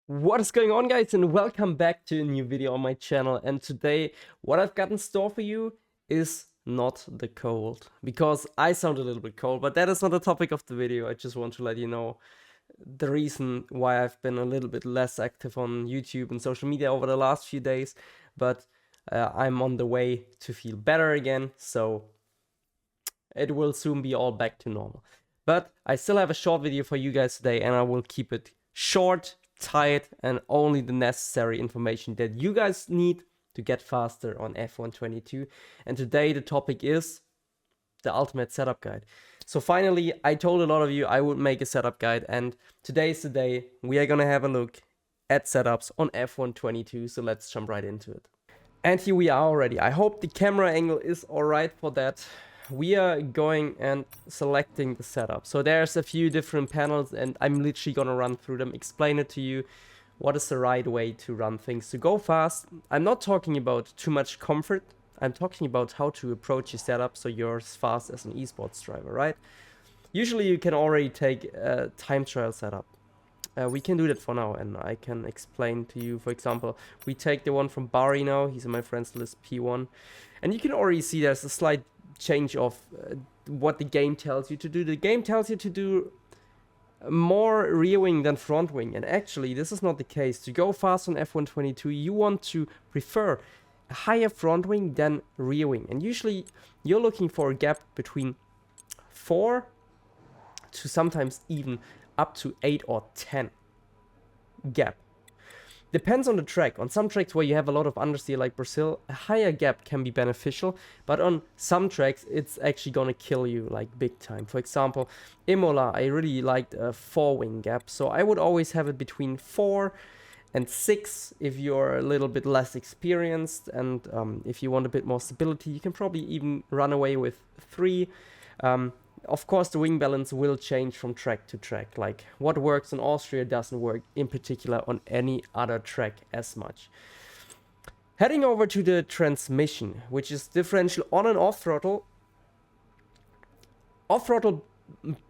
What is going on, guys, and welcome back to a new video on my channel. And today what I've got in store for you is not the cold, because I sound a little bit cold, but that is not the topic of the video. I just want to let you know the reason why I've been a little bit less active on YouTube and social media over the last few days, but I'm on the way to feel better again, so it will soon be all back to normal. But I still have a short video for you guys today, and I will keep it short, tight, and only the necessary information that you guys need to get faster on F1 22. And today the topic is the ultimate setup guide. So finally, I told a lot of you I would make a setup guide, and today is the day we are gonna have a look at setups on F1 22. So let's jump right into it. And here we are already. I hope the camera angle is alright for that. We are going and selecting the setup. So there's a few different panels, and I'm literally gonna run through them, explain it to you. What is the right way to run things to go fast? I'm not talking about too much comfort. I'm talking about how to approach your setup so you're as fast as an esports driver, right? Usually you can already take a time trial setup. We can do that for now, and I can explain to you. For example, we take the one from Barry now. He's in my friends list, P1. And you can already see there's a slight change of what the game tells you to do. The game tells you to do more rear wing than front wing, and actually this is not the case. To go fast on F1 22, you want to prefer a higher front wing than rear wing, and usually you're looking for a gap between 4 to sometimes even up to 8 or 10 gap. Depends on the track. On some tracks where you have a lot of understeer like Brazil, a higher gap can be beneficial, but on some tracks it's actually gonna kill you like big time. For example, Imola, I really liked a 4-wing gap, so I would always have it between 4 and 6 if you're a little bit less experienced, and if you want a bit more stability, you can probably even run away with 3. Of course, the wing balance will change from track to track. Like what works in Austria doesn't work in particular on any other track as much. Heading over to the transmission, which is differential on and off throttle. Off throttle,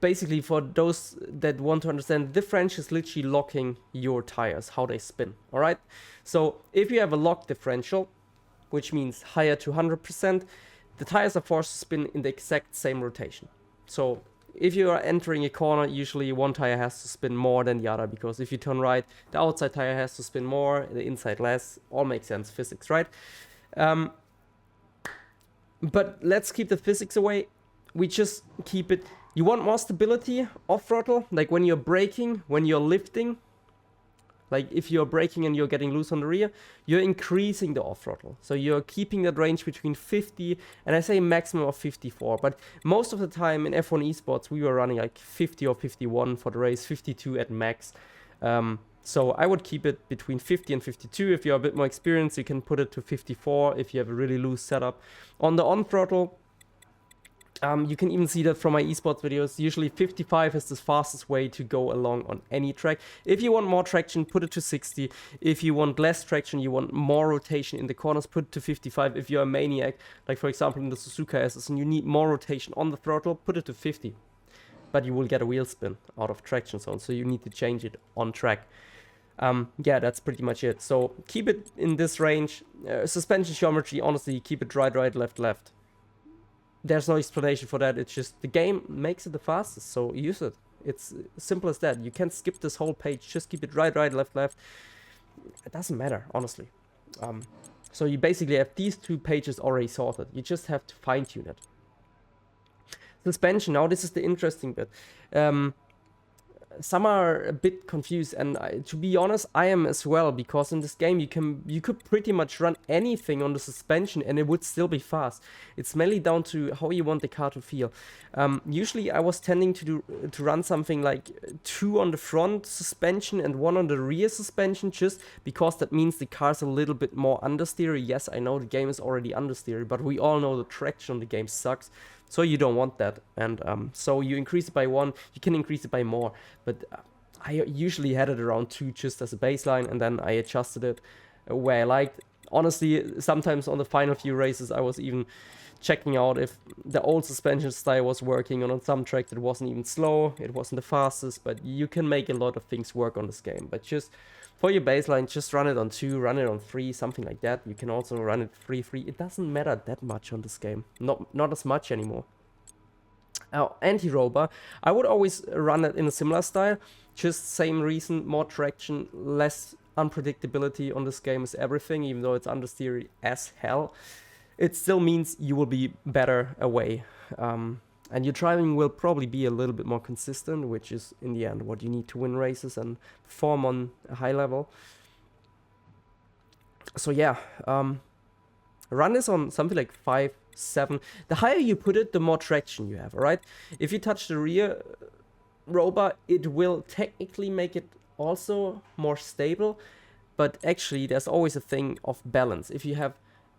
basically, for those that want to understand, differential is literally locking your tires, how they spin. All right. So if you have a locked differential, which means higher to 100%, the tires are forced to spin in the exact same rotation. So if you are entering a corner, usually one tire has to spin more than the other, because if you turn right, the outside tire has to spin more, the inside less. All makes sense, physics, right? But let's keep the physics away. We just keep it. You want more stability off throttle, like when you're braking, when you're lifting. Like if you're braking and you're getting loose on the rear, you're increasing the off throttle. So you're keeping that range between 50 and I say maximum of 54. But most of the time in F1 Esports, we were running like 50 or 51 for the race, 52 at max. So I would keep it between 50 and 52. If you're a bit more experienced, you can put it to 54 if you have a really loose setup. On the on throttle, you can even see that from my esports videos. Usually 55 is the fastest way to go along on any track. If you want more traction, put it to 60. If you want less traction, you want more rotation in the corners, put it to 55. If you're a maniac, like for example in the Suzuka S's, and you need more rotation on the throttle, put it to 50. But you will get a wheel spin out of traction zone, so you need to change it on track. Yeah, that's pretty much it. So keep it in this range. Suspension geometry, honestly, keep it right, right, left, left. There's no explanation for that. It's just the game makes it the fastest, so use it. It's simple as that. You can't skip this whole page. Just keep it right, right, left, left. It doesn't matter, honestly. So you basically have these 2 pages already sorted. You just have to fine-tune it. Suspension. Now this is the interesting bit. Some are a bit confused, and to be honest, I am as well, because in this game you could pretty much run anything on the suspension and it would still be fast. It's mainly down to how you want the car to feel. Usually I was tending to run something like 2 on the front suspension and 1 on the rear suspension, just because that means the car's a little bit more understeery. Yes, I know the game is already understeery, but we all know the traction on the game sucks. So you don't want that, and so you increase it by 1, you can increase it by more, but I usually had it around 2 just as a baseline, and then I adjusted it where I liked. Honestly, sometimes on the final few races I was even checking out if the old suspension style was working. And on some tracks it wasn't even slow, it wasn't the fastest, but you can make a lot of things work on this game. But just for your baseline, just run it on 2, run it on 3, something like that. You can also run it 3-3. It doesn't matter that much on this game, not as much anymore. Anti-rover, I would always run it in a similar style, just same reason, more traction, less unpredictability on this game is everything. Even though it's understeery as hell, it still means you will be better away, and your driving will probably be a little bit more consistent, which is in the end what you need to win races and perform on a high level. So yeah, run this on something like 5, 7. The higher you put it, the more traction you have, alright? If you touch the rear rover, it will technically make it also more stable, but actually there's always a thing of balance. If you have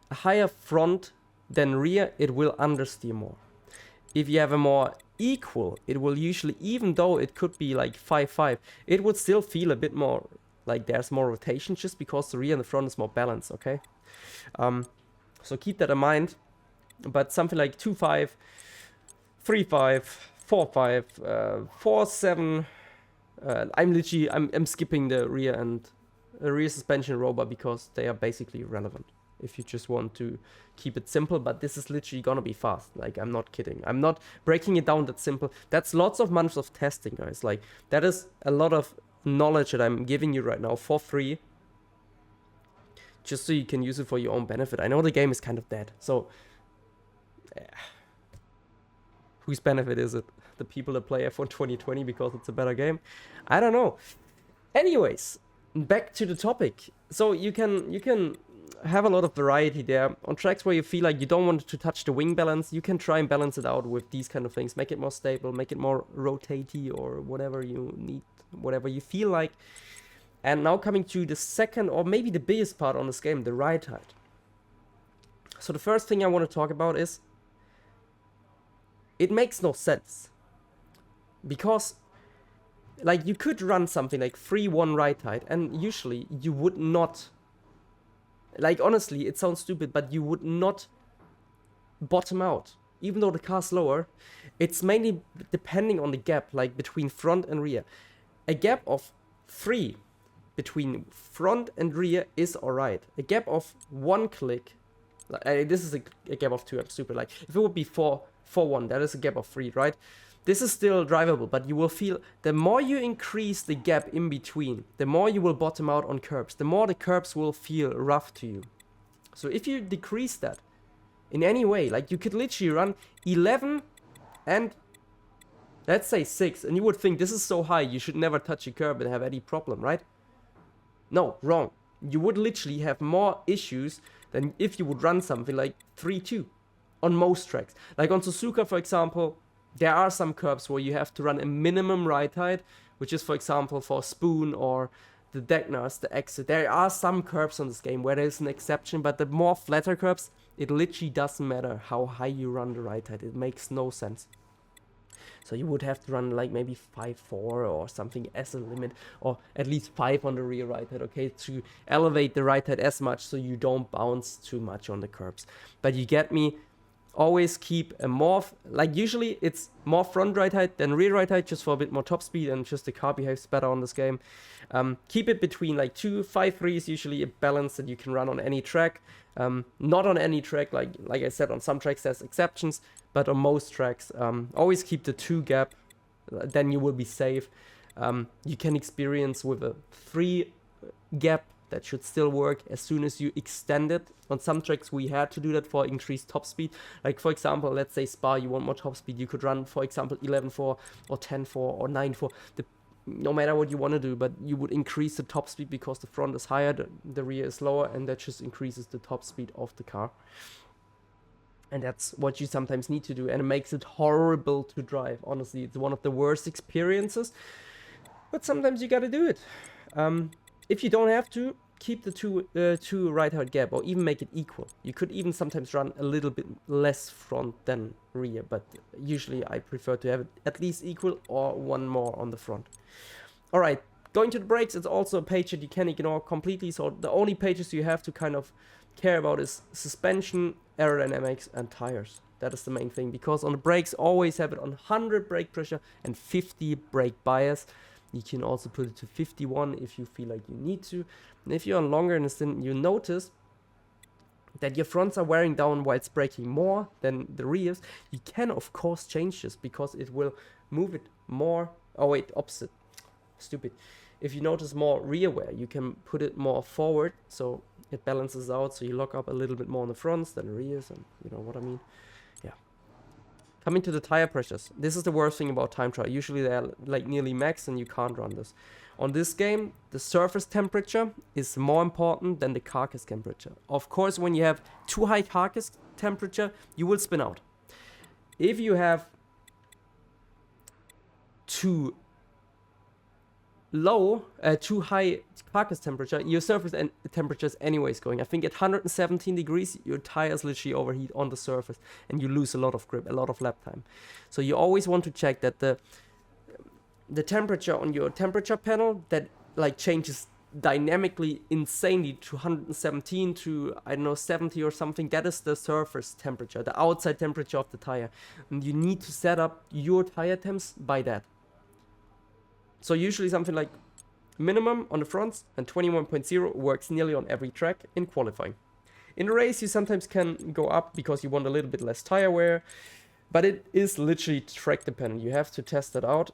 a higher front than rear, it will understeer more. If you have a more equal, it will usually, even though it could be like 5-5, it would still feel a bit more like there's more rotation, just because the rear and the front is more balanced, okay? So keep that in mind. But something like 2-5, 3-5, 4-5, 4-7. I'm skipping the rear and rear suspension rover because they are basically irrelevant if you just want to keep it simple. But this is literally gonna be fast. Like, I'm not kidding. I'm not breaking it down that simple. That's lots of months of testing, guys. Like, that is a lot of knowledge that I'm giving you right now for free, just so you can use it for your own benefit. I know the game is kind of dead, so whose benefit is it? The people that play F1 2020 because it's a better game? I don't know. Anyways, back to the topic. So you can have a lot of variety there. On tracks where you feel like you don't want to touch the wing balance, you can try and balance it out with these kind of things. Make it more stable, make it more rotatey, or whatever you need, whatever you feel like. And now coming to the second, or maybe the biggest part on this game, the ride height. So the first thing I want to talk about is, it makes no sense. Because, like, you could run something like 3-1 ride height, and usually you would not, like, honestly, it sounds stupid, but you would not bottom out. Even though the car's lower, it's mainly depending on the gap, like, between front and rear. A gap of 3 between front and rear is alright. A gap of 1 click, this is a gap of 2, I'm stupid. Like, if it would be 4-1, that is a gap of 3, right? This is still drivable, but you will feel the more you increase the gap in between, the more you will bottom out on curbs, the more the curbs will feel rough to you. So if you decrease that in any way, like, you could literally run 11 and let's say 6, and you would think this is so high, you should never touch a curb and have any problem, right? No, wrong. You would literally have more issues than if you would run something like 3-2 on most tracks. Like on Suzuka, for example, there are some curbs where you have to run a minimum ride height, which is, for example, for Spoon or the Degnars, the exit. There are some curbs on this game where there's an exception, but the more flatter curbs, it literally doesn't matter how high you run the ride height. It makes no sense. So you would have to run like maybe 5-4 or something as a limit, or at least 5 on the rear ride height, okay, to elevate the ride height as much so you don't bounce too much on the curbs. But you get me. Always keep a more, like, usually it's more front ride height than rear ride height, just for a bit more top speed and just the car behaves better on this game. Keep it between like 2, 5-3 is usually a balance that you can run on any track. Not on any track, like I said, on some tracks there's exceptions, but on most tracks, always keep the 2 gap, then you will be safe. You can experience with a 3 gap. That should still work as soon as you extend it. On some tracks we had to do that for increased top speed. Like, for example, let's say Spa, you want more top speed, you could run, for example, 11-4 or 10-4 or 9-4. No matter what you want to do, but you would increase the top speed because the front is higher, the rear is lower, and that just increases the top speed of the car. And that's what you sometimes need to do, and it makes it horrible to drive. Honestly, it's one of the worst experiences, but sometimes you gotta do it. If you don't have to, keep the two ride height gap, or even make it equal. You could even sometimes run a little bit less front than rear, but usually I prefer to have it at least equal or one more on the front. Alright, going to the brakes, it's also a page that you can ignore completely, so the only pages you have to kind of care about is suspension, aerodynamics and tires. That is the main thing, because on the brakes, always have it on 100 brake pressure and 50 brake bias. You can also put it to 51 if you feel like you need to. And if you're on longer in a stint, you notice that your fronts are wearing down whilst braking more than the rears. You can of course change this, because it will move it more. Oh wait, opposite. Stupid. If you notice more rear wear, you can put it more forward, so it balances out, so you lock up a little bit more on the fronts than the rears, and you know what I mean. Yeah. Coming to the tire pressures. This is the worst thing about time trial. Usually they're like nearly max and you can't run this. On this game, the surface temperature is more important than the carcass temperature. Of course, when you have too high carcass temperature, you will spin out. If you have too high carcass temperature, your surface temperature is anyways going. I think at 117 degrees, your tires literally overheat on the surface and you lose a lot of grip, a lot of lap time. So you always want to check that the temperature on your temperature panel that like changes dynamically insanely to 117 to, I don't know, 70 or something. That is the surface temperature, the outside temperature of the tire. And you need to set up your tire temps by that. So usually something like minimum on the fronts and 21.0 works nearly on every track in qualifying. In a race you sometimes can go up because you want a little bit less tire wear, but it is literally track dependent. You have to test it out.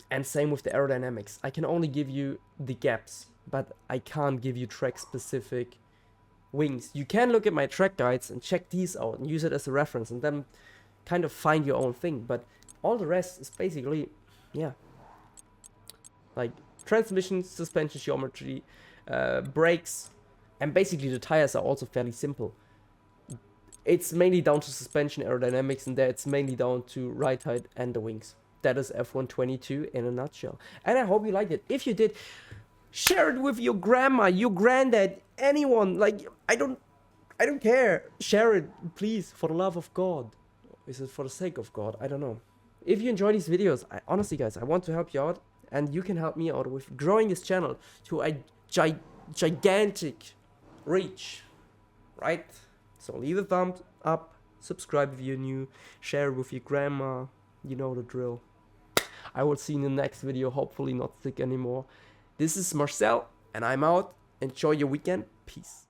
And same with the aerodynamics. I can only give you the gaps, but I can't give you track specific wings. You can look at my track guides and check these out and use it as a reference and then kind of find your own thing. But all the rest is basically, yeah, like transmission, suspension geometry, brakes, and basically the tires are also fairly simple. It's mainly down to suspension aerodynamics, and there it's mainly down to ride height and the wings. That is F1 22 in a nutshell. And I hope you liked it. If you did, share it with your grandma, your granddad, anyone. Like, I don't care. Share it, please, for the love of God. Is it for the sake of God? I don't know. If you enjoy these videos, honestly, guys, I want to help you out. And you can help me out with growing this channel to a gigantic reach. Right? So leave a thumbs up, subscribe if you're new, share it with your grandma. You know the drill. I will see you in the next video, hopefully not sick anymore. This is Marcel, and I'm out. Enjoy your weekend. Peace.